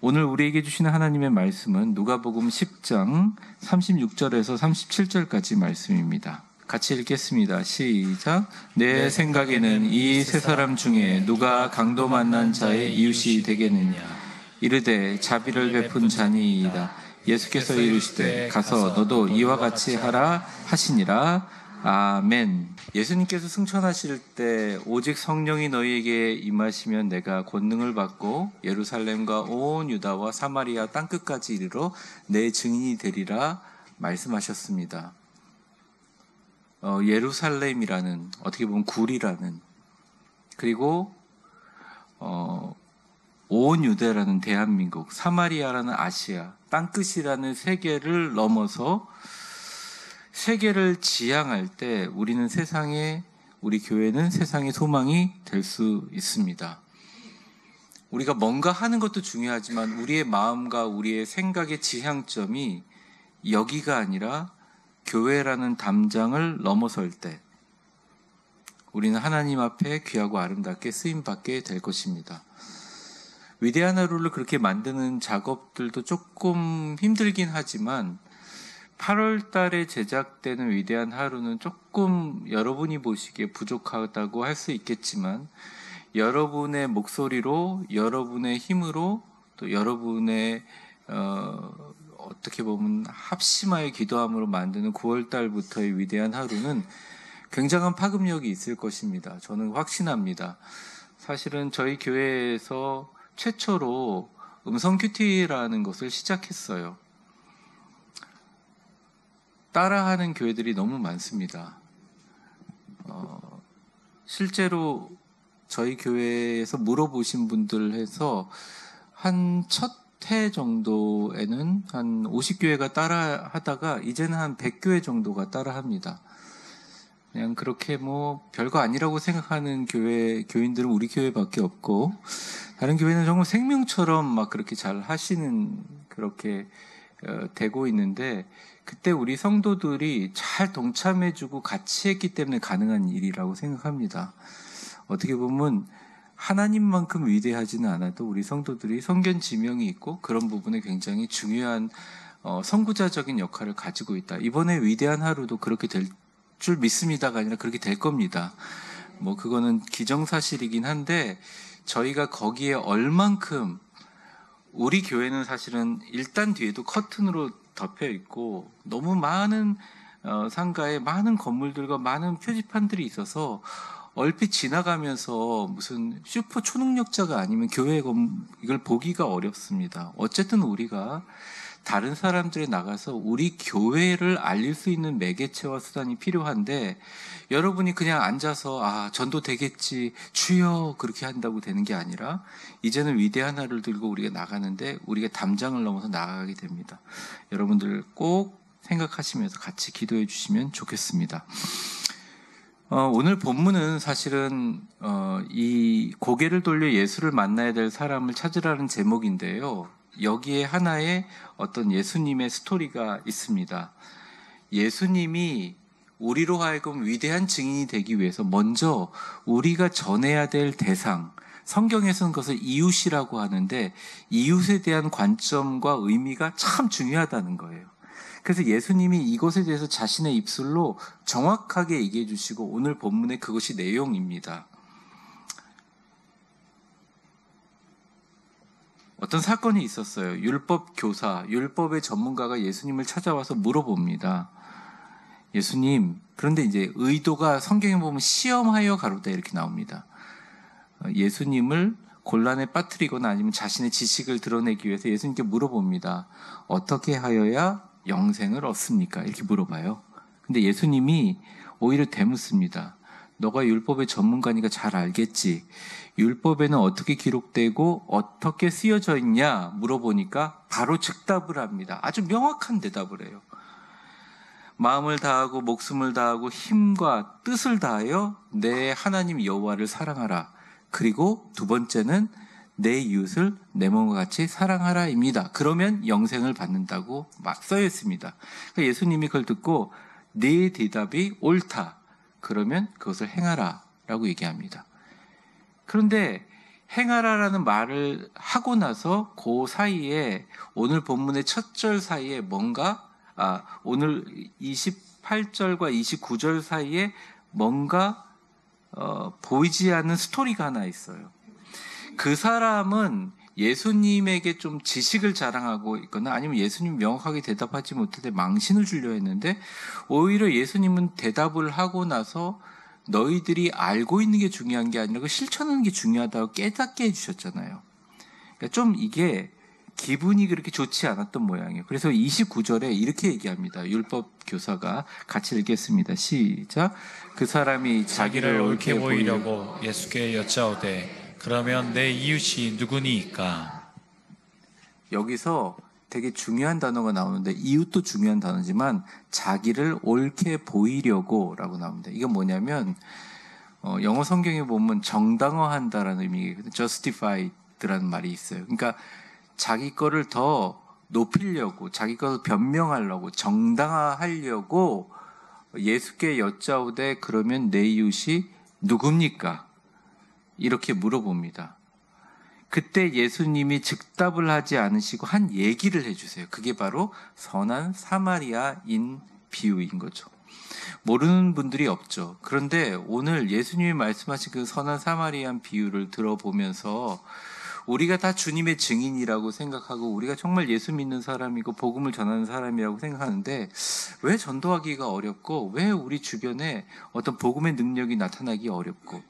오늘 우리에게 주시는 하나님의 말씀은 누가복음 10장 36절에서 37절까지 말씀입니다. 같이 읽겠습니다. 시작. 내 생각에는 이 세 사람 중에 누가 강도 만난 자의 이웃이 되겠느냐. 이르되 자비를 베푼 자니이다. 예수께서 이르시되 가서 너도 이와 같이 하라 하시니라. 아멘. 예수님께서 승천하실 때 오직 성령이 너희에게 임하시면 내가 권능을 받고 예루살렘과 온 유다와 사마리아 땅끝까지 이르러 내 증인이 되리라 말씀하셨습니다. 예루살렘이라는, 어떻게 보면 굴이라는, 그리고 온 유대라는 대한민국, 사마리아라는 아시아, 땅끝이라는 세계를 넘어서 세계를 지향할 때 우리는 우리 교회는 세상의 소망이 될 수 있습니다. 우리가 뭔가 하는 것도 중요하지만 우리의 마음과 우리의 생각의 지향점이 여기가 아니라 교회라는 담장을 넘어설 때 우리는 하나님 앞에 귀하고 아름답게 쓰임받게 될 것입니다. 위대한 하루를 그렇게 만드는 작업들도 조금 힘들긴 하지만 8월 달에 제작되는 위대한 하루는 조금 여러분이 보시기에 부족하다고 할 수 있겠지만 여러분의 목소리로, 여러분의 힘으로, 또 여러분의 어떻게 보면 합심하여 기도함으로 만드는 9월 달부터의 위대한 하루는 굉장한 파급력이 있을 것입니다. 저는 확신합니다. 사실은 저희 교회에서 최초로 음성 큐티라는 것을 시작했어요. 따라하는 교회들이 너무 많습니다. 실제로 저희 교회에서 물어보신 분들 해서 한 첫 해 정도에는 한 50교회가 따라 하다가 이제는 한 100교회 정도가 따라 합니다. 그냥 그렇게 별거 아니라고 생각하는 교인들은 우리 교회밖에 없고, 다른 교회는 정말 생명처럼 막 그렇게 잘 하시는, 그렇게 되고 있는데, 그때 우리 성도들이 잘 동참해주고 같이 했기 때문에 가능한 일이라고 생각합니다. 어떻게 보면 하나님만큼 위대하지는 않아도 우리 성도들이 성견 지명이 있고 그런 부분에 굉장히 중요한 선구자적인 역할을 가지고 있다. 이번에 위대한 하루도 그렇게 될 줄 믿습니다가 아니라 그렇게 될 겁니다. 그거는 기정사실이긴 한데, 저희가 거기에 얼만큼, 우리 교회는 사실은 일단 뒤에도 커튼으로 덮여 있고 너무 많은 상가에 많은 건물들과 많은 표지판들이 있어서 얼핏 지나가면서 무슨 슈퍼 초능력자가 아니면 이걸 보기가 어렵습니다. 어쨌든 우리가 다른 사람들이 나가서 우리 교회를 알릴 수 있는 매개체와 수단이 필요한데, 여러분이 그냥 앉아서 전도 되겠지 주여 그렇게 한다고 되는 게 아니라 이제는 위대한 하루를 들고 우리가 나가는데 우리가 담장을 넘어서 나가게 됩니다. 여러분들 꼭 생각하시면서 같이 기도해 주시면 좋겠습니다. 오늘 본문은 사실은 이 고개를 돌려 예수를 만나야 될 사람을 찾으라는 제목인데요. 여기에 하나의 어떤 예수님의 스토리가 있습니다. 예수님이 우리로 하여금 위대한 증인이 되기 위해서 먼저 우리가 전해야 될 대상, 성경에서는 그것을 이웃이라고 하는데 이웃에 대한 관점과 의미가 참 중요하다는 거예요. 그래서 예수님이 이것에 대해서 자신의 입술로 정확하게 얘기해 주시고 오늘 본문의 그것이 내용입니다. 어떤 사건이 있었어요. 율법 교사, 율법의 전문가가 예수님을 찾아와서 물어봅니다. 예수님, 그런데 이제 의도가 성경에 보면 시험하여 가로다 이렇게 나옵니다. 예수님을 곤란에 빠뜨리거나 아니면 자신의 지식을 드러내기 위해서 예수님께 물어봅니다. 어떻게 하여야 영생을 얻습니까? 이렇게 물어봐요. 근데 예수님이 오히려 대묻습니다. 너가 율법의 전문가니까 잘 알겠지. 율법에는 어떻게 기록되고 어떻게 쓰여져 있냐 물어보니까 바로 즉답을 합니다. 아주 명확한 대답을 해요. 마음을 다하고 목숨을 다하고 힘과 뜻을 다하여 내 하나님 여호와를 사랑하라. 그리고 두 번째는 내 이웃을 내 몸과 같이 사랑하라입니다. 그러면 영생을 받는다고 막 써 있습니다. 그러니까 예수님이 그걸 듣고 네 대답이 옳다. 그러면 그것을 행하라 라고 얘기합니다. 그런데 행하라라는 말을 하고 나서 그 사이에 오늘 본문의 첫 절 사이에 뭔가 오늘 28절과 29절 사이에 뭔가 보이지 않는 스토리가 하나 있어요. 그 사람은 예수님에게 좀 지식을 자랑하고 있거나 아니면 예수님 명확하게 대답하지 못할 때 망신을 주려 했는데 오히려 예수님은 대답을 하고 나서 너희들이 알고 있는 게 중요한 게 아니라 실천하는 게 중요하다고 깨닫게 해주셨잖아요. 그러니까 좀 이게 기분이 그렇게 좋지 않았던 모양이에요. 그래서 29절에 이렇게 얘기합니다. 율법 교사가 같이 읽겠습니다. 시작. 그 사람이 자기를 옳게 보이려고 예수께 여짜오되 그러면 내 이웃이 누구니이까? 여기서 되게 중요한 단어가 나오는데 이웃도 중요한 단어지만 자기를 옳게 보이려고 라고 나옵니다. 이건 뭐냐면 영어 성경에 보면 정당화한다라는 의미거든요. justify라는 말이 있어요. 그러니까 자기 거를 더 높이려고 자기 것을 변명하려고 정당화하려고 예수께 여짜오되 그러면 내 이웃이 누굽니까? 이렇게 물어봅니다. 그때 예수님이 즉답을 하지 않으시고 한 얘기를 해주세요. 그게 바로 선한 사마리아인 비유인 거죠. 모르는 분들이 없죠. 그런데 오늘 예수님이 말씀하신 그 선한 사마리아인 비유를 들어보면서 우리가 다 주님의 증인이라고 생각하고 우리가 정말 예수 믿는 사람이고 복음을 전하는 사람이라고 생각하는데 왜 전도하기가 어렵고 왜 우리 주변에 어떤 복음의 능력이 나타나기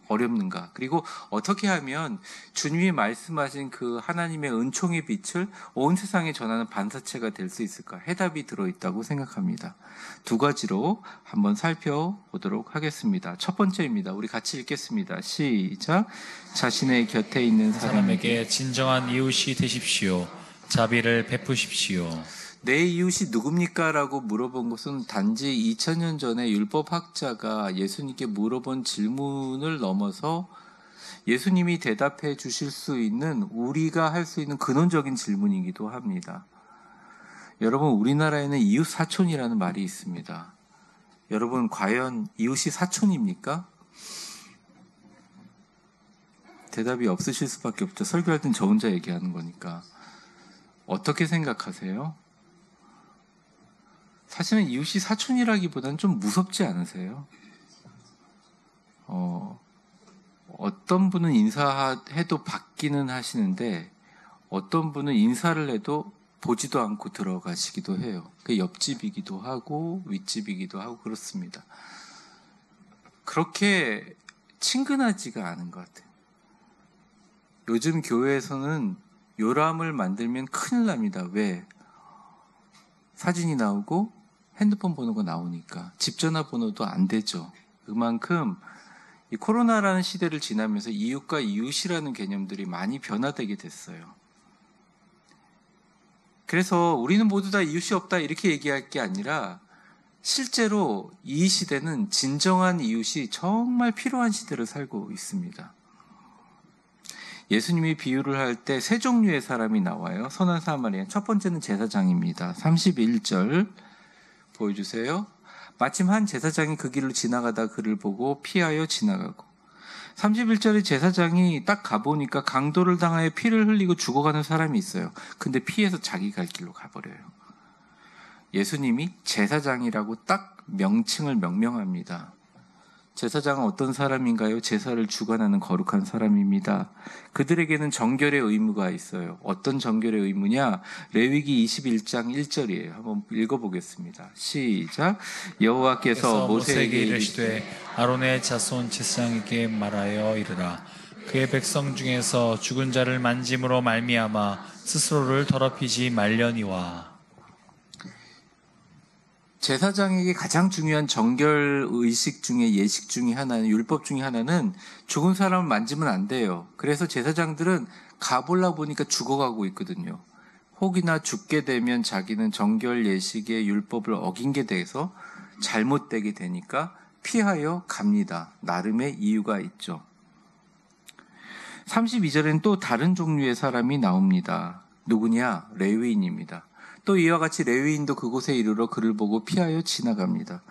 어렵는가? 그리고 어떻게 하면 주님이 말씀하신 그 하나님의 은총의 빛을 온 세상에 전하는 반사체가 될 수 있을까? 해답이 들어있다고 생각합니다. 두 가지로 한번 살펴보도록 하겠습니다. 첫 번째입니다. 우리 같이 읽겠습니다. 시작. 자신의 곁에 있는 사람에게 진정한 이웃이 되십시오. 자비를 베푸십시오. 내 이웃이 누굽니까? 라고 물어본 것은 단지 2000년 전에 율법학자가 예수님께 물어본 질문을 넘어서 예수님이 대답해 주실 수 있는 우리가 할 수 있는 근원적인 질문이기도 합니다. 여러분, 우리나라에는 이웃 사촌이라는 말이 있습니다. 여러분, 과연 이웃이 사촌입니까? 대답이 없으실 수밖에 없죠. 설교할 땐 저 혼자 얘기하는 거니까. 어떻게 생각하세요? 사실은 이웃이 사촌이라기보다는 좀 무섭지 않으세요? 어떤 분은 인사해도 받기는 하시는데 어떤 분은 인사를 해도 보지도 않고 들어가시기도 해요. 그 옆집이기도 하고 윗집이기도 하고 그렇습니다. 그렇게 친근하지가 않은 것 같아요. 요즘 교회에서는 요람을 만들면 큰일 납니다. 왜? 사진이 나오고 핸드폰 번호가 나오니까 집 전화번호도 안 되죠. 그만큼 이 코로나라는 시대를 지나면서 이웃과 이웃이라는 개념들이 많이 변화되게 됐어요. 그래서 우리는 모두 다 이웃이 없다 이렇게 얘기할 게 아니라 실제로 이 시대는 진정한 이웃이 정말 필요한 시대를 살고 있습니다. 예수님이 비유를 할 때 세 종류의 사람이 나와요. 선한 사마리아. 첫 번째는 제사장입니다. 31절 보여주세요. 마침 한 제사장이 그 길로 지나가다 그를 보고 피하여 지나가고 31절에 제사장이 딱 가보니까 강도를 당하여 피를 흘리고 죽어가는 사람이 있어요. 근데 피해서 자기 갈 길로 가버려요. 예수님이 제사장이라고 딱 명칭을 명명합니다. 제사장은 어떤 사람인가요? 제사를 주관하는 거룩한 사람입니다. 그들에게는 정결의 의무가 있어요. 어떤 정결의 의무냐? 레위기 21장 1절이에요. 한번 읽어보겠습니다. 시작. 여호와께서 모세에게 이르시되 아론의 자손 제사장에게 말하여 이르라. 그의 백성 중에서 죽은 자를 만짐으로 말미암아 스스로를 더럽히지 말려니와. 제사장에게 가장 중요한 정결 의식 중에 예식 중에 하나는 율법 중에 하나는 죽은 사람을 만지면 안 돼요. 그래서 제사장들은 가보려 보니까 죽어가고 있거든요. 혹이나 죽게 되면 자기는 정결 예식의 율법을 어긴 게 돼서 잘못되게 되니까 피하여 갑니다. 나름의 이유가 있죠. 32절에는 또 다른 종류의 사람이 나옵니다. 누구냐? 레위인입니다. 또 이와 같이 레위인도 그곳에 이르러 그를 보고 피하여 지나갑니다.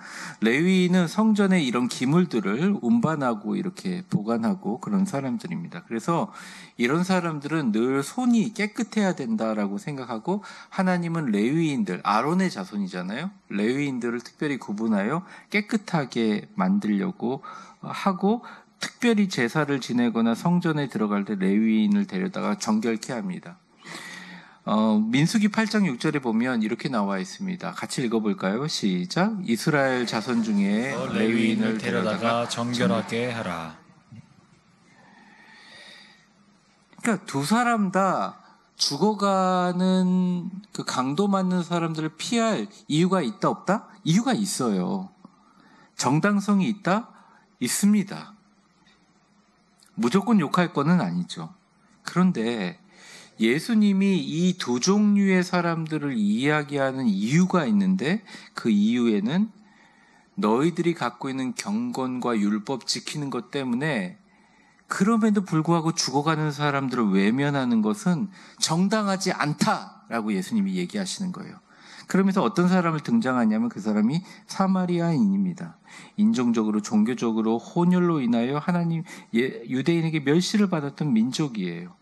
레위인은 성전에 이런 기물들을 운반하고 이렇게 보관하고 그런 사람들입니다. 그래서 이런 사람들은 늘 손이 깨끗해야 된다라고 생각하고 하나님은 레위인들, 아론의 자손이잖아요. 레위인들을 특별히 구분하여 깨끗하게 만들려고 하고 특별히 제사를 지내거나 성전에 들어갈 때 레위인을 데려다가 정결케 합니다. 민수기 8장 6절에 보면 이렇게 나와 있습니다. 같이 읽어볼까요? 시작. 이스라엘 자손 중에 레위인을 데려다가 정결하게 하라. 그러니까 두 사람 다 죽어가는 그 강도 맞는 사람들을 피할 이유가 있다 없다? 이유가 있어요. 정당성이 있다? 있습니다. 무조건 욕할 거는 아니죠. 그런데 예수님이 이 두 종류의 사람들을 이야기하는 이유가 있는데 그 이유에는 너희들이 갖고 있는 경건과 율법 지키는 것 때문에 그럼에도 불구하고 죽어가는 사람들을 외면하는 것은 정당하지 않다라고 예수님이 얘기하시는 거예요. 그러면서 어떤 사람을 등장하냐면 그 사람이 사마리아인입니다. 인종적으로 종교적으로 혼혈로 인하여 하나님 유대인에게 멸시를 받았던 민족이에요.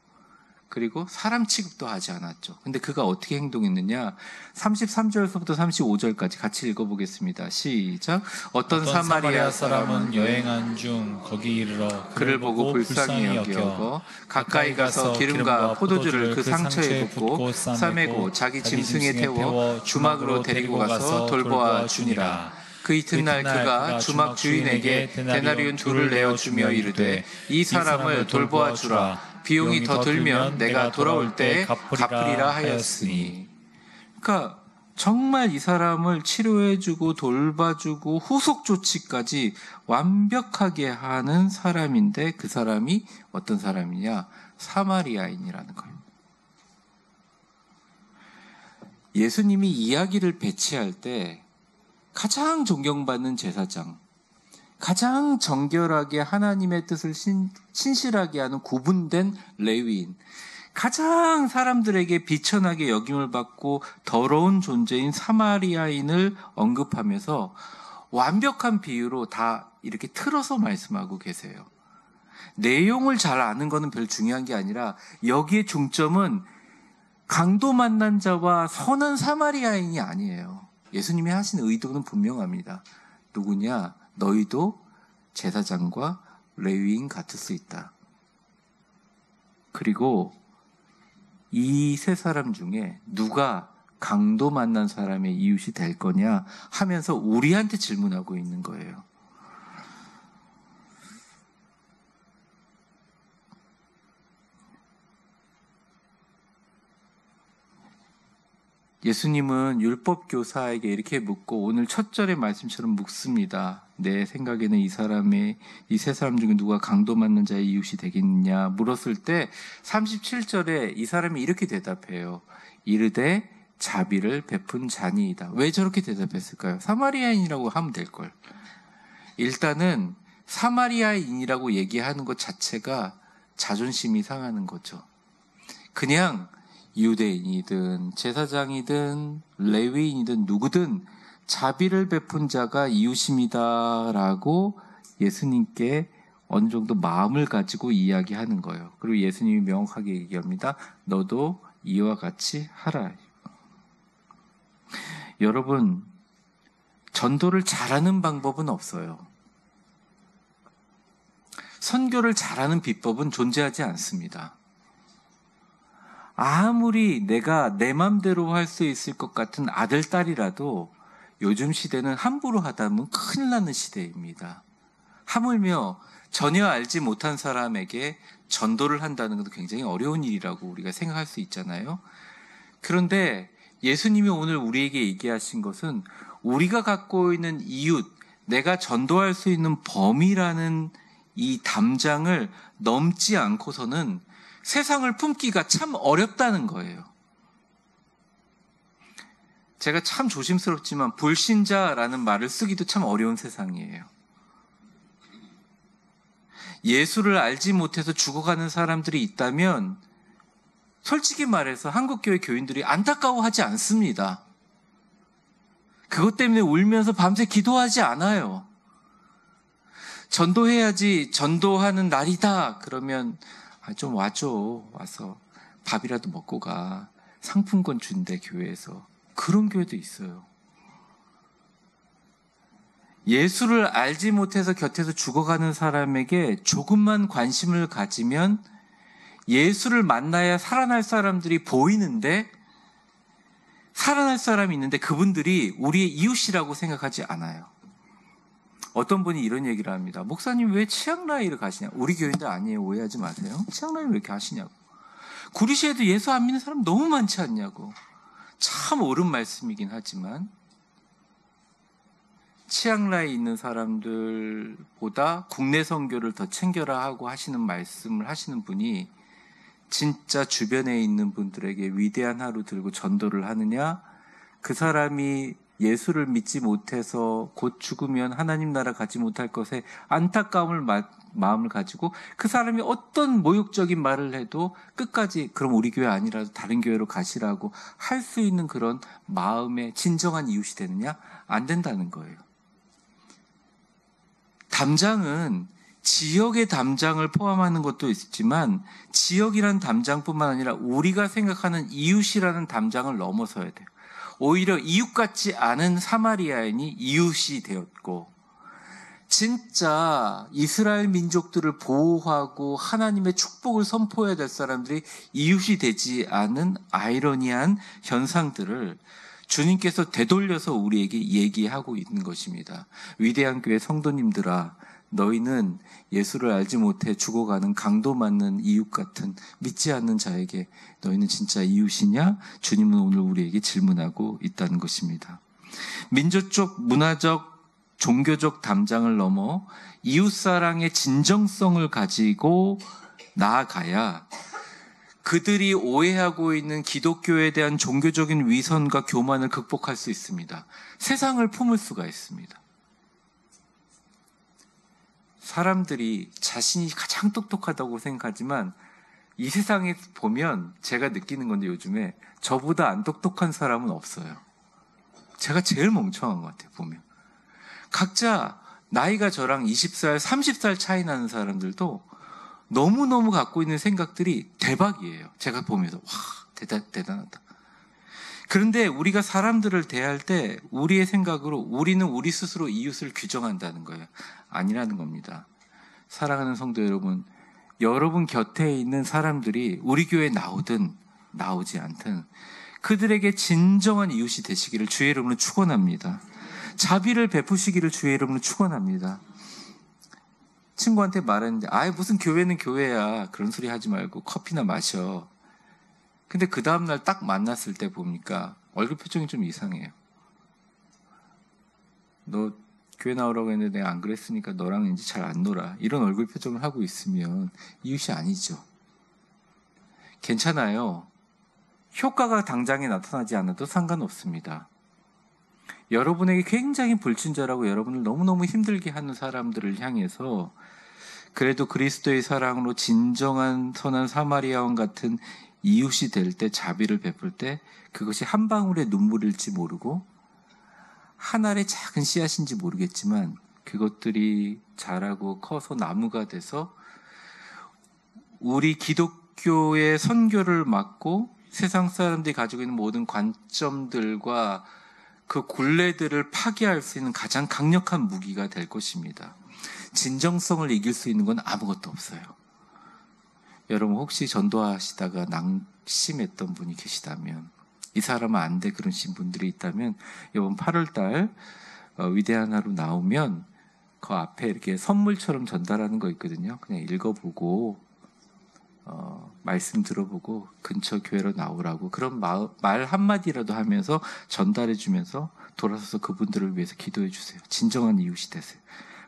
그리고 사람 취급도 하지 않았죠. 근데 그가 어떻게 행동했느냐? 33절부터 35절까지 같이 읽어보겠습니다. 시작. 어떤 사마리아 사람은 여행한 중 거기 이르러 그를 보고 불쌍히 여겨 가까이 가서 기름과 포도주를 그 상처에 붓고 싸매고 자기 짐승에 태워 주막으로 데리고 가서 돌보아 주니라. 그 이튿날 그가 주막 주인에게 데나리온 둘을 내어주며 이르되 이 사람을 돌보아 주라. 비용이 더 들면 내가 돌아올 때 갚으리라 하였으니. 그러니까 정말 이 사람을 치료해주고 돌봐주고 후속 조치까지 완벽하게 하는 사람인데 그 사람이 어떤 사람이냐? 사마리아인이라는 거예요. 예수님이 이야기를 배치할 때 가장 존경받는 제사장, 가장 정결하게 하나님의 뜻을 신실하게 하는 구분된 레위인, 가장 사람들에게 비천하게 여김을 받고 더러운 존재인 사마리아인을 언급하면서 완벽한 비유로 다 이렇게 틀어서 말씀하고 계세요. 내용을 잘 아는 것은 별 중요한 게 아니라 여기에 중점은 강도 만난 자와 선한 사마리아인이 아니에요. 예수님이 하신 의도는 분명합니다. 누구냐? 너희도 제사장과 레위인 같을 수 있다. 그리고 이 세 사람 중에 누가 강도 만난 사람의 이웃이 될 거냐 하면서 우리한테 질문하고 있는 거예요. 예수님은 율법교사에게 이렇게 묻고 오늘 첫 절의 말씀처럼 묻습니다. 내 생각에는 이 세 사람 중에 누가 강도 맞는 자의 이웃이 되겠느냐 물었을 때 37절에 이 사람이 이렇게 대답해요. 이르되 자비를 베푼 자니이다. 왜 저렇게 대답했을까요? 사마리아인이라고 하면 될걸. 일단은 사마리아인이라고 얘기하는 것 자체가 자존심이 상하는 거죠. 그냥 유대인이든 제사장이든 레위인이든 누구든 자비를 베푼 자가 이웃입니다라고 예수님께 어느 정도 마음을 가지고 이야기하는 거예요. 그리고 예수님이 명확하게 얘기합니다. 너도 이와 같이 하라. 여러분, 전도를 잘하는 방법은 없어요. 선교를 잘하는 비법은 존재하지 않습니다. 아무리 내가 내 맘대로 할 수 있을 것 같은 아들, 딸이라도 요즘 시대는 함부로 하다 보면 큰일 나는 시대입니다. 하물며 전혀 알지 못한 사람에게 전도를 한다는 것도 굉장히 어려운 일이라고 우리가 생각할 수 있잖아요. 그런데 예수님이 오늘 우리에게 얘기하신 것은 우리가 갖고 있는 이웃, 내가 전도할 수 있는 범위라는 이 담장을 넘지 않고서는 세상을 품기가 참 어렵다는 거예요. 제가 참 조심스럽지만 불신자라는 말을 쓰기도 참 어려운 세상이에요. 예수를 알지 못해서 죽어가는 사람들이 있다면 솔직히 말해서 한국교회 교인들이 안타까워하지 않습니다. 그것 때문에 울면서 밤새 기도하지 않아요. 전도해야지, 전도하는 날이다 그러면 좀 와줘, 와서 밥이라도 먹고 가, 상품권 준대 교회에서. 그런 교회도 있어요. 예수를 알지 못해서 곁에서 죽어가는 사람에게 조금만 관심을 가지면 예수를 만나야 살아날 사람들이 보이는데, 살아날 사람이 있는데 그분들이 우리의 이웃이라고 생각하지 않아요. 어떤 분이 이런 얘기를 합니다. 목사님 왜 치앙라이를 가시냐? 우리 교인들 아니에요. 오해하지 마세요. 치앙라이 왜 이렇게 하시냐고. 구리시에도 예수 안 믿는 사람 너무 많지 않냐고. 참 옳은 말씀이긴 하지만 치앙라이에 있는 사람들보다 국내 선교를 더 챙겨라 하고 하시는 말씀을 하시는 분이 진짜 주변에 있는 분들에게 위대한 하루 들고 전도를 하느냐, 그 사람이 예수를 믿지 못해서 곧 죽으면 하나님 나라 가지 못할 것에 마음을 가지고 그 사람이 어떤 모욕적인 말을 해도 끝까지 그럼 우리 교회 아니라도 다른 교회로 가시라고 할 수 있는 그런 마음의 진정한 이웃이 되느냐? 안 된다는 거예요. 담장은 지역의 담장을 포함하는 것도 있지만 지역이란 담장뿐만 아니라 우리가 생각하는 이웃이라는 담장을 넘어서야 돼요. 오히려 이웃 같지 않은 사마리아인이 이웃이 되었고, 진짜 이스라엘 민족들을 보호하고 하나님의 축복을 선포해야 될 사람들이 이웃이 되지 않은 아이러니한 현상들을 주님께서 되돌려서 우리에게 얘기하고 있는 것입니다. 위대한 교회 성도님들아, 너희는 예수를 알지 못해 죽어가는 강도 맞는 이웃 같은 믿지 않는 자에게 너희는 진짜 이웃이냐? 주님은 오늘 우리에게 질문하고 있다는 것입니다. 민족적, 문화적, 종교적 담장을 넘어 이웃사랑의 진정성을 가지고 나아가야 그들이 오해하고 있는 기독교에 대한 종교적인 위선과 교만을 극복할 수 있습니다. 세상을 품을 수가 있습니다. 사람들이 자신이 가장 똑똑하다고 생각하지만 이 세상에 보면 제가 느끼는 건데 요즘에 저보다 안 똑똑한 사람은 없어요. 제가 제일 멍청한 것 같아요. 보면 각자 나이가 저랑 20살, 30살 차이 나는 사람들도 너무너무 갖고 있는 생각들이 대박이에요. 제가 보면서 와, 대단하다. 그런데 우리가 사람들을 대할 때 우리의 생각으로 우리는 우리 스스로 이웃을 규정한다는 거예요. 아니라는 겁니다. 사랑하는 성도 여러분, 여러분 곁에 있는 사람들이 우리 교회에 나오든 나오지 않든 그들에게 진정한 이웃이 되시기를 주의 이름으로 축원합니다. 자비를 베푸시기를 주의 이름으로 축원합니다. 친구한테 말했는데 무슨 교회는 교회야, 그런 소리 하지 말고 커피나 마셔. 근데 그 다음날 딱 만났을 때 보니까 얼굴 표정이 좀 이상해요. 너 교회 나오라고 했는데 내가 안 그랬으니까 너랑 이제 잘 안 놀아, 이런 얼굴 표정을 하고 있으면 이웃이 아니죠. 괜찮아요. 효과가 당장에 나타나지 않아도 상관없습니다. 여러분에게 굉장히 불친절하고 여러분을 너무너무 힘들게 하는 사람들을 향해서 그래도 그리스도의 사랑으로 진정한 선한 사마리아원 같은 이웃이 될 때, 자비를 베풀 때 그것이 한 방울의 눈물일지 모르고 한 알의 작은 씨앗인지 모르겠지만 그것들이 자라고 커서 나무가 돼서 우리 기독교의 선교를 막고 세상 사람들이 가지고 있는 모든 관점들과 그 굴레들을 파괴할 수 있는 가장 강력한 무기가 될 것입니다. 진정성을 이길 수 있는 건 아무것도 없어요. 여러분 혹시 전도하시다가 낙심했던 분이 계시다면, 이 사람은 안 돼 그러신 분들이 있다면 이번 8월달 위대한 하루 나오면 그 앞에 이렇게 선물처럼 전달하는 거 있거든요. 그냥 읽어보고 말씀 들어보고 근처 교회로 나오라고 그런 말 한마디라도 하면서 전달해 주면서 돌아서서 그분들을 위해서 기도해 주세요. 진정한 이웃이 되세요.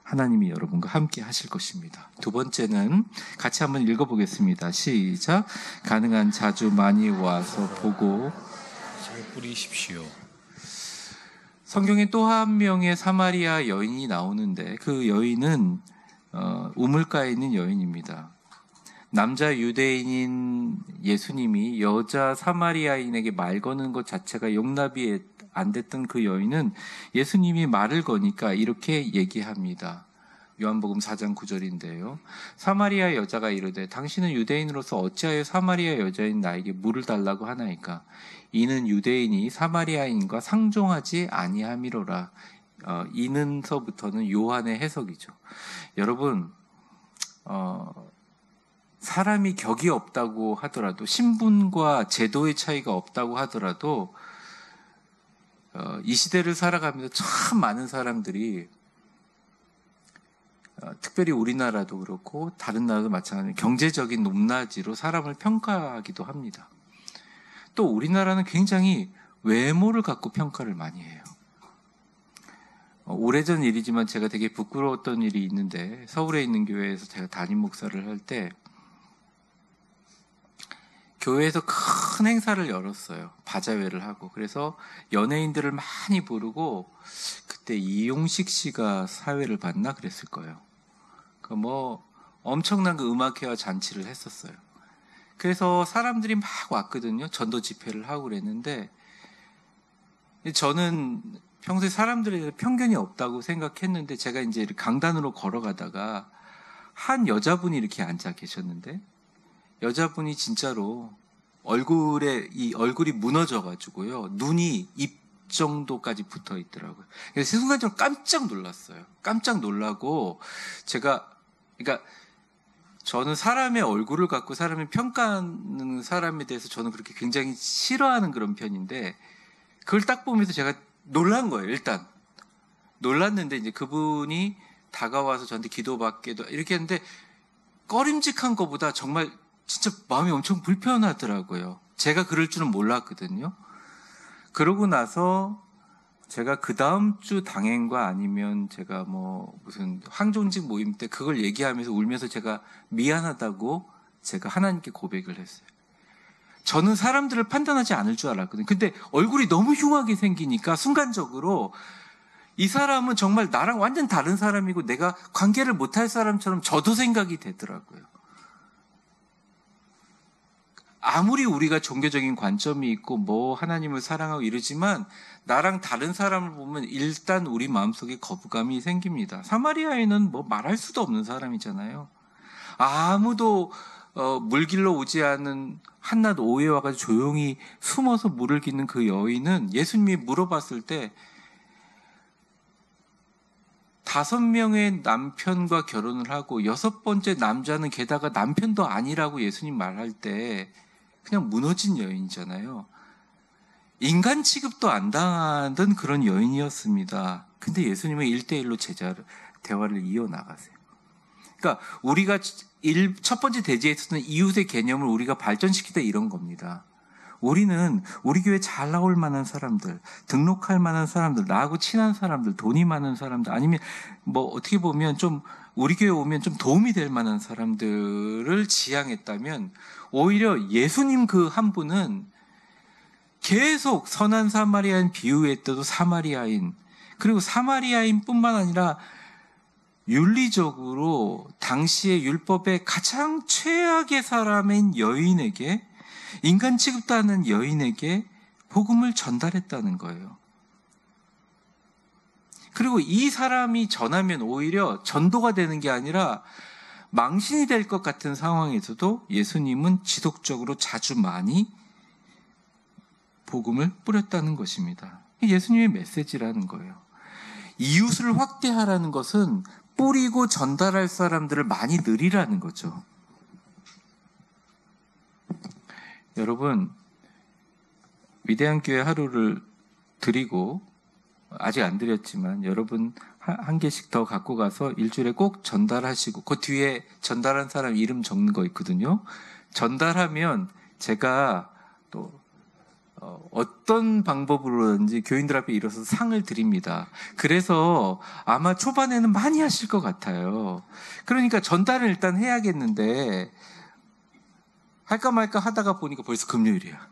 하나님이 여러분과 함께 하실 것입니다. 두 번째는 같이 한번 읽어보겠습니다. 시작. 가능한 자주 많이 와서 보고 뿌리십시오. 성경에 또 한 명의 사마리아 여인이 나오는데 그 여인은 우물가에 있는 여인입니다. 남자 유대인인 예수님이 여자 사마리아인에게 말 거는 것 자체가 용납이 안 됐던 그 여인은 예수님이 말을 거니까 이렇게 얘기합니다. 요한복음 4장 9절인데요. 사마리아 여자가 이르되 당신은 유대인으로서 어찌하여 사마리아 여자인 나에게 물을 달라고 하나이까? 이는 유대인이 사마리아인과 상종하지 아니함이로라. 이는서부터는 요한의 해석이죠. 여러분, 사람이 격이 없다고 하더라도, 신분과 제도의 차이가 없다고 하더라도 이 시대를 살아가면서 참 많은 사람들이 특별히 우리나라도 그렇고 다른 나라도 마찬가지로 경제적인 높낮이로 사람을 평가하기도 합니다. 또 우리나라는 굉장히 외모를 갖고 평가를 많이 해요. 오래전 일이지만 제가 되게 부끄러웠던 일이 있는데, 서울에 있는 교회에서 제가 담임 목사를 할 때 교회에서 큰 행사를 열었어요. 바자회를 하고. 그래서 연예인들을 많이 부르고, 그때 이용식 씨가 사회를 봤나 그랬을 거예요. 엄청난 그 음악회와 잔치를 했었어요. 그래서 사람들이 막 왔거든요. 전도 집회를 하고 그랬는데, 저는 평소에 사람들에 대해서 편견이 없다고 생각했는데, 제가 이제 강단으로 걸어가다가 한 여자분이 이렇게 앉아 계셨는데, 여자분이 진짜로 얼굴이 무너져가지고요, 눈이 입 정도까지 붙어 있더라고요. 그래서 순간적으로 깜짝 놀랐어요. 깜짝 놀라고, 그러니까 저는 사람의 얼굴을 갖고 사람을 평가하는 사람에 대해서 저는 그렇게 굉장히 싫어하는 그런 편인데, 그걸 딱 보면서 제가 놀란 거예요. 일단 놀랐는데, 이제 그분이 다가와서 저한테 기도받게도 이렇게 했는데, 꺼림직한 것보다 정말 진짜 마음이 엄청 불편하더라고요. 제가 그럴 줄은 몰랐거든요. 그러고 나서 제가 그 다음 주 당행과 아니면 제가 무슨 황종직 모임 때 그걸 얘기하면서 울면서 제가 미안하다고 제가 하나님께 고백을 했어요. 저는 사람들을 판단하지 않을 줄 알았거든요. 근데 얼굴이 너무 흉하게 생기니까 순간적으로 이 사람은 정말 나랑 완전 다른 사람이고 내가 관계를 못할 사람처럼 저도 생각이 되더라고요. 아무리 우리가 종교적인 관점이 있고 하나님을 사랑하고 이러지만 나랑 다른 사람을 보면 일단 우리 마음속에 거부감이 생깁니다. 사마리아인은 말할 수도 없는 사람이잖아요. 아무도 물길로 오지 않은 한낮 오후에 와가지고 조용히 숨어서 물을 기는 그 여인은 예수님이 물어봤을 때 5명의 남편과 결혼을 하고 6번째 남자는 게다가 남편도 아니라고 예수님 말할 때 그냥 무너진 여인이잖아요. 인간 취급도 안 당하던 그런 여인이었습니다. 근데 예수님은 1대1로 대화를 이어나가세요. 그러니까 우리가 첫 번째 대지에서는 이웃의 개념을 우리가 발전시키다 이런 겁니다. 우리는 우리 교회 잘 나올 만한 사람들, 등록할 만한 사람들, 나하고 친한 사람들, 돈이 많은 사람들, 아니면 어떻게 보면 좀 우리 교회 오면 좀 도움이 될 만한 사람들을 지향했다면, 오히려 예수님 그 한 분은 계속 선한 사마리아인 비유했더도 사마리아인, 그리고 사마리아인뿐만 아니라 윤리적으로 당시의 율법의 가장 최악의 사람인 여인에게, 인간 취급도 하는 여인에게 복음을 전달했다는 거예요. 그리고 이 사람이 전하면 오히려 전도가 되는 게 아니라 망신이 될 것 같은 상황에서도 예수님은 지속적으로 자주 많이 복음을 뿌렸다는 것입니다. 예수님의 메시지라는 거예요. 이웃을 확대하라는 것은 뿌리고 전달할 사람들을 많이 늘리라는 거죠. 여러분, 위대한 교회 하루를 드리고, 아직 안 드렸지만 여러분 한 개씩 더 갖고 가서 일주일에 꼭 전달하시고, 그 뒤에 전달한 사람 이름 적는 거 있거든요. 전달하면 제가 또 어떤 방법으로든지 교인들 앞에 일어서서 상을 드립니다. 그래서 아마 초반에는 많이 하실 것 같아요. 그러니까 전달을 일단 해야겠는데, 할까 말까 하다가 보니까 벌써 금요일이야.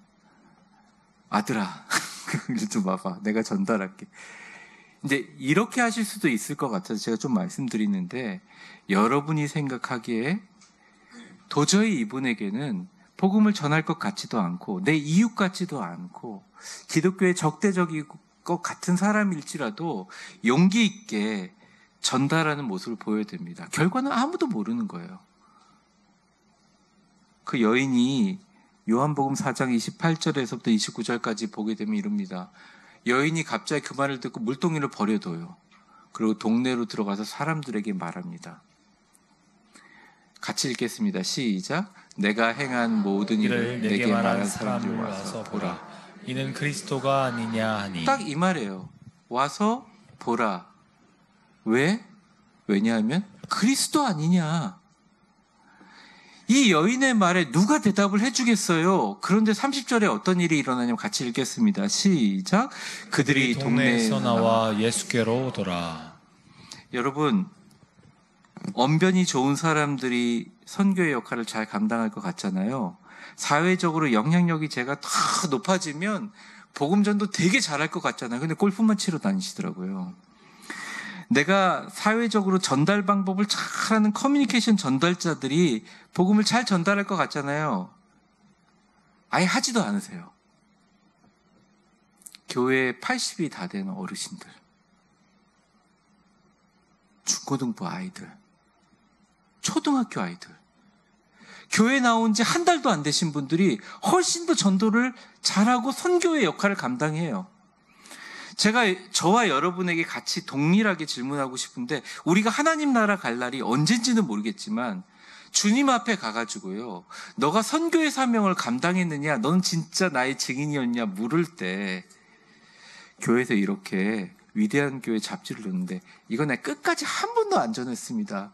아들아, 일 좀 와봐. 내가 전달할게. 이제 이렇게 하실 수도 있을 것 같아서 제가 좀 말씀드리는데, 여러분이 생각하기에 도저히 이분에게는 복음을 전할 것 같지도 않고 내 이웃 같지도 않고 기독교의 적대적인 것 같은 사람일지라도 용기 있게 전달하는 모습을 보여야 됩니다. 결과는 아무도 모르는 거예요. 그 여인이 요한복음 4장 28절에서부터 29절까지 보게 되면 이럽니다. 여인이 갑자기 그 말을 듣고 물동이를 버려둬요. 그리고 동네로 들어가서 사람들에게 말합니다. 같이 읽겠습니다. 시작. 내가 행한 모든 일을 내게 말한 사람들 와서 보라. 이는 그리스도가 아니냐 하니. 딱 이 말이에요. 와서 보라. 왜? 왜냐하면 그리스도 아니냐. 이 여인의 말에 누가 대답을 해주겠어요? 그런데 30절에 어떤 일이 일어나냐면 같이 읽겠습니다. 시작. 그들이 동네에서 나와 예수께로 오더라. 여러분, 언변이 좋은 사람들이 선교의 역할을 잘 감당할 것 같잖아요. 사회적으로 영향력이 제가 다 높아지면 복음전도 되게 잘할 것 같잖아요. 근데 골프만 치러 다니시더라고요. 내가 사회적으로 전달 방법을 잘하는 커뮤니케이션 전달자들이 복음을 잘 전달할 것 같잖아요. 아예 하지도 않으세요. 교회에 80이 다 되는 어르신들, 중고등부 아이들, 초등학교 아이들, 교회 나온 지 한 달도 안 되신 분들이 훨씬 더 전도를 잘하고 선교의 역할을 감당해요. 제가 저와 여러분에게 같이 동일하게 질문하고 싶은데, 우리가 하나님 나라 갈 날이 언젠지는 모르겠지만 주님 앞에 가가지고요, 너가 선교의 사명을 감당했느냐, 넌 진짜 나의 증인이었냐 물을 때, 교회에서 이렇게 위대한 교회 잡지를 줬는데 이거 내가 끝까지 한 번도 안 전했습니다.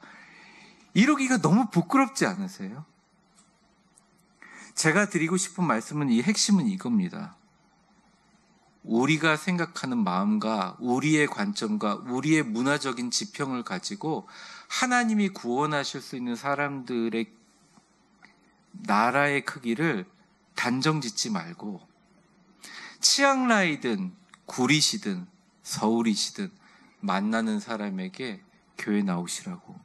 이러기가 너무 부끄럽지 않으세요? 제가 드리고 싶은 말씀은, 이 핵심은 이겁니다. 우리가 생각하는 마음과 우리의 관점과 우리의 문화적인 지평을 가지고 하나님이 구원하실 수 있는 사람들의 나라의 크기를 단정 짓지 말고, 치앙라이든 구리시든 서울이시든 만나는 사람에게 교회 나오시라고,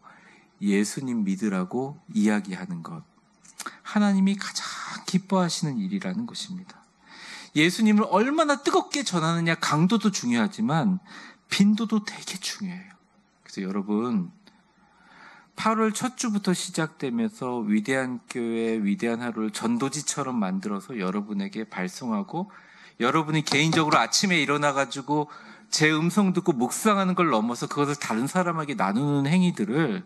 예수님 믿으라고 이야기하는 것, 하나님이 가장 기뻐하시는 일이라는 것입니다. 예수님을 얼마나 뜨겁게 전하느냐, 강도도 중요하지만 빈도도 되게 중요해요. 그래서 여러분, 8월 첫 주부터 시작되면서 위대한 교회, 위대한 하루를 전도지처럼 만들어서 여러분에게 발송하고, 여러분이 개인적으로 아침에 일어나가지고 제 음성 듣고 묵상하는 걸 넘어서 그것을 다른 사람에게 나누는 행위들을,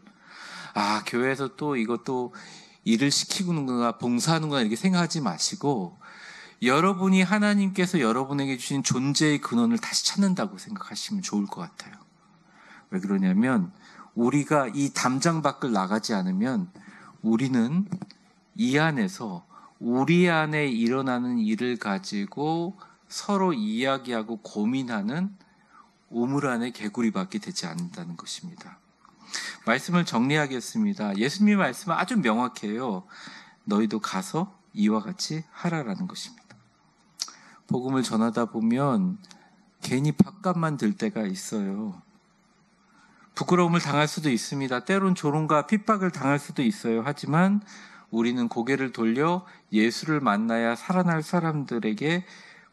교회에서 또 이것도 일을 시키는구나, 봉사하는구나 이렇게 생각하지 마시고, 여러분이 하나님께서 여러분에게 주신 존재의 근원을 다시 찾는다고 생각하시면 좋을 것 같아요. 왜 그러냐면, 우리가 이 담장 밖을 나가지 않으면 우리는 이 안에서 우리 안에 일어나는 일을 가지고 서로 이야기하고 고민하는 우물 안의 개구리밖에 되지 않는다는 것입니다. 말씀을 정리하겠습니다. 예수님의 말씀은 아주 명확해요. 너희도 가서 이와 같이 하라라는 것입니다. 복음을 전하다 보면 괜히 밥값만 들 때가 있어요. 부끄러움을 당할 수도 있습니다. 때론 조롱과 핍박을 당할 수도 있어요. 하지만 우리는 고개를 돌려 예수를 만나야 살아날 사람들에게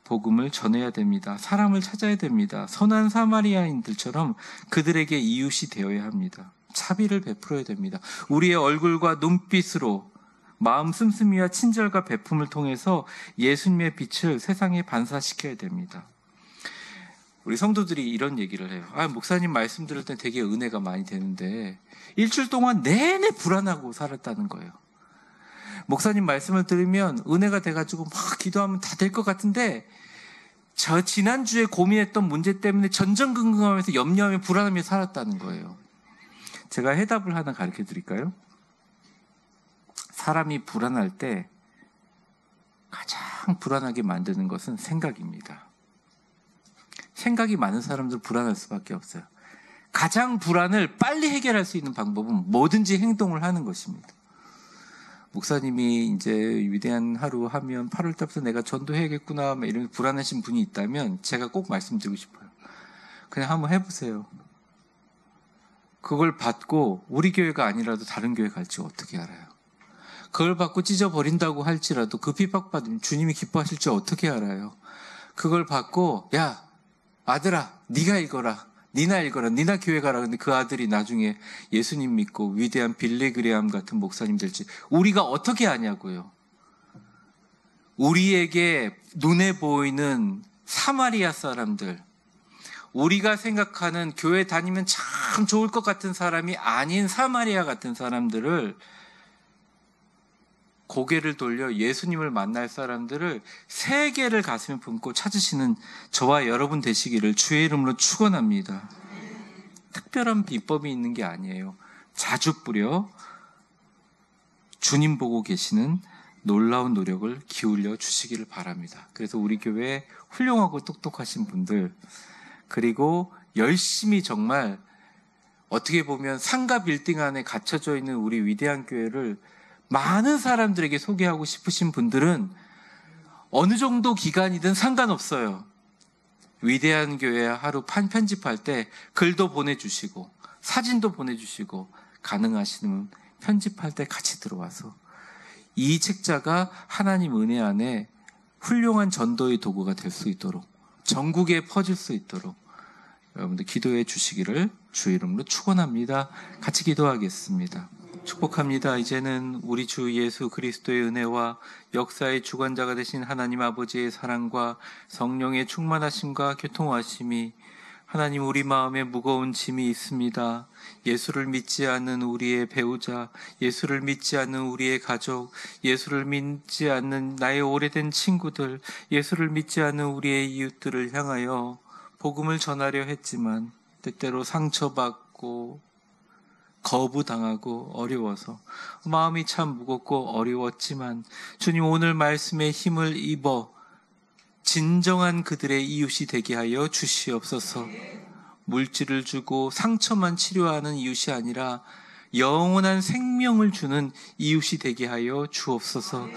복음을 전해야 됩니다. 사람을 찾아야 됩니다. 선한 사마리아인들처럼 그들에게 이웃이 되어야 합니다. 자비를 베풀어야 됩니다. 우리의 얼굴과 눈빛으로 마음 씀씀이와 친절과 베품을 통해서 예수님의 빛을 세상에 반사시켜야 됩니다. 우리 성도들이 이런 얘기를 해요. 목사님 말씀 들을 때 되게 은혜가 많이 되는데 일주일 동안 내내 불안하고 살았다는 거예요. 목사님 말씀을 들으면 은혜가 돼가지고 막 기도하면 다 될 것 같은데, 저 지난주에 고민했던 문제 때문에 전전긍긍하면서 염려하며 불안하며 살았다는 거예요. 제가 해답을 하나 가르쳐 드릴까요? 사람이 불안할 때 가장 불안하게 만드는 것은 생각입니다. 생각이 많은 사람들은 불안할 수밖에 없어요. 가장 불안을 빨리 해결할 수 있는 방법은 뭐든지 행동을 하는 것입니다. 목사님이 이제 위대한 하루 하면 8월 달부터 내가 전도해야겠구나 이런 불안하신 분이 있다면 제가 꼭 말씀드리고 싶어요. 그냥 한번 해보세요. 그걸 받고 우리 교회가 아니라도 다른 교회 갈지 어떻게 알아요? 그걸 받고 찢어버린다고 할지라도 그 핍박받으면 주님이 기뻐하실 줄 어떻게 알아요? 그걸 받고 야 아들아 네가 읽어라, 니나 읽어라, 니나 교회 가라. 근데 그 아들이 나중에 예수님 믿고 위대한 빌리 그레암 같은 목사님 될지 우리가 어떻게 아냐고요. 우리에게 눈에 보이는 사마리아 사람들, 우리가 생각하는 교회 다니면 참 좋을 것 같은 사람이 아닌 사마리아 같은 사람들을, 고개를 돌려 예수님을 만날 사람들을 세계를 가슴에 품고 찾으시는 저와 여러분 되시기를 주의 이름으로 축원합니다. 특별한 비법이 있는 게 아니에요. 자주 뿌려 주님 보고 계시는 놀라운 노력을 기울여 주시기를 바랍니다. 그래서 우리 교회에 훌륭하고 똑똑하신 분들, 그리고 열심히 정말 어떻게 보면 상가 빌딩 안에 갇혀져 있는 우리 위대한 교회를 많은 사람들에게 소개하고 싶으신 분들은 어느 정도 기간이든 상관없어요. 위대한 교회 하루 편집할 때 글도 보내주시고 사진도 보내주시고, 가능하시면 편집할 때 같이 들어와서 이 책자가 하나님 은혜 안에 훌륭한 전도의 도구가 될 수 있도록, 전국에 퍼질 수 있도록 여러분들 기도해 주시기를 주 이름으로 축원합니다. 같이 기도하겠습니다. 축복합니다. 이제는 우리 주 예수 그리스도의 은혜와 역사의 주관자가 되신 하나님 아버지의 사랑과 성령의 충만하심과 교통하심이, 하나님 우리 마음에 무거운 짐이 있습니다. 예수를 믿지 않는 우리의 배우자, 예수를 믿지 않는 우리의 가족, 예수를 믿지 않는 나의 오래된 친구들, 예수를 믿지 않는 우리의 이웃들을 향하여 복음을 전하려 했지만 때때로 상처받고 거부당하고 어려워서 마음이 참 무겁고 어려웠지만, 주님 오늘 말씀에 힘을 입어 진정한 그들의 이웃이 되게 하여 주시옵소서. 물질을 주고 상처만 치료하는 이웃이 아니라 영원한 생명을 주는 이웃이 되게 하여 주옵소서.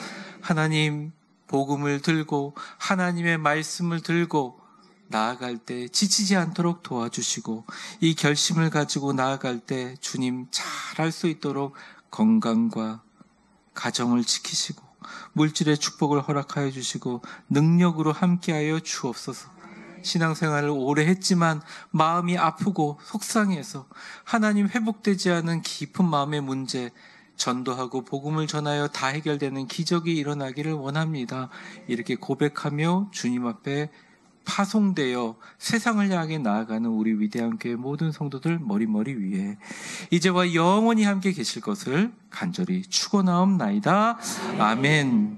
하나님 복음을 들고 하나님의 말씀을 들고 나아갈 때 지치지 않도록 도와주시고, 이 결심을 가지고 나아갈 때 주님 잘할 수 있도록 건강과 가정을 지키시고 물질의 축복을 허락하여 주시고 능력으로 함께하여 주옵소서. 신앙생활을 오래 했지만 마음이 아프고 속상해서 하나님 회복되지 않은 깊은 마음의 문제, 전도하고 복음을 전하여 다 해결되는 기적이 일어나기를 원합니다. 이렇게 고백하며 주님 앞에 파송되어 세상을 향해 나아가는 우리 위대한 교회 모든 성도들 머리 위에 이제와 영원히 함께 계실 것을 간절히 축원하옵나이다. 아멘.